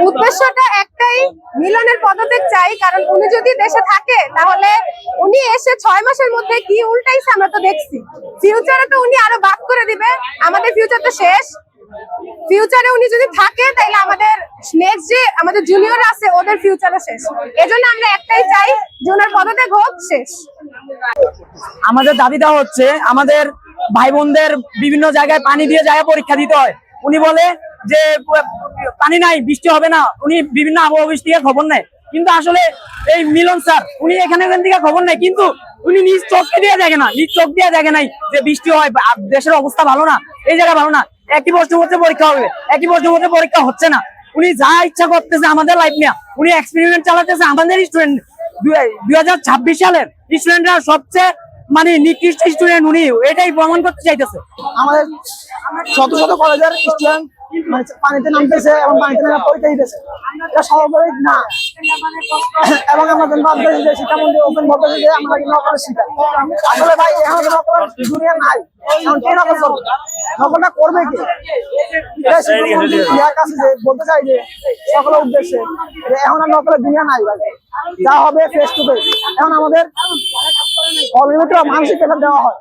উদ্দেশ্যটা একটাই, মিলনের পদত্যাগ চাই। কারণ উনি যদি দেশে থাকে তাহলে উনি এসে 6 মাসের মধ্যে কি উল্টাইছে আমরা তো দেখছি। ফিউচারে তো উনি আরো বাদ করে দিবে, আমাদের ফিউচার তো শেষ। ফিউচারে উনি যদি থাকে তাহলে আমাদের নেক্সট যে আমাদের জুনিয়র আছে ওদের ফিউচারও শেষ। এজন্য আমরা একটাই চাই যে ওনার পদত্যাগ হোক, শেষ। আমাদের দাবিটা হচ্ছে আমাদের ভাই বোনদের বিভিন্ন জায়গায় পানি দিয়ে জায়গায় পরীক্ষা দিতে হয়। উনি বলে যে পানি নাই, বৃষ্টি হবে না, উনি বিভিন্ন আবহাওয়া অফিস থেকে খবর নেয়। কিন্তু আসলে এই মিলন স্যার উনি এখানে থেকে খবর নেয়, কিন্তু উনি নিজ চোখকে দিয়ে দেখে না, নিজ চোখ দিয়ে দেখে নাই যে বৃষ্টি হয়, দেশের অবস্থা ভালো না, এই জায়গা ভালো না। একই প্রশ্নের মধ্যে পরীক্ষা হবে, একই প্রশ্নের মধ্যে পরীক্ষা হচ্ছে না। উনি যা ইচ্ছা করতেছে আমাদের লাইফ নিয়ে, উনি এক্সপেরিমেন্ট চালাতেছে। আমাদের স্টুডেন্ট 2026 সালের স্টুডেন্টরা সবচেয়ে মানে নিকৃষ্ট স্টুডেন্ট, উনি এটাই প্রমাণ করতে চাইতেছে। আমাদের শত শত কলেজের স্টুডেন্ট মানে পানিতে নামতেছে এবং পানিতে নামে পরীক্ষা দিতেছে, এটা স্বাভাবিক না। এবং আমাদের ভাবতেছি যে শিক্ষামন্ত্রী ওপেন বলতেছে যে আমরা নকলের শিক্ষা। আসলে ভাই এখন নকল দুনিয়া নাই, এখন কে নকল করবে? নকলটা করবে কি? এটা শিক্ষামন্ত্রীর কাছে যে বলতে চাই যে সকলের উদ্দেশ্যে যে এখন আর নকলের দুনিয়া নাই ভাই, যা হবে ফেস টু ফেস। এখন আমাদের অলিমিট মানসিক পেপার দেওয়া হয়।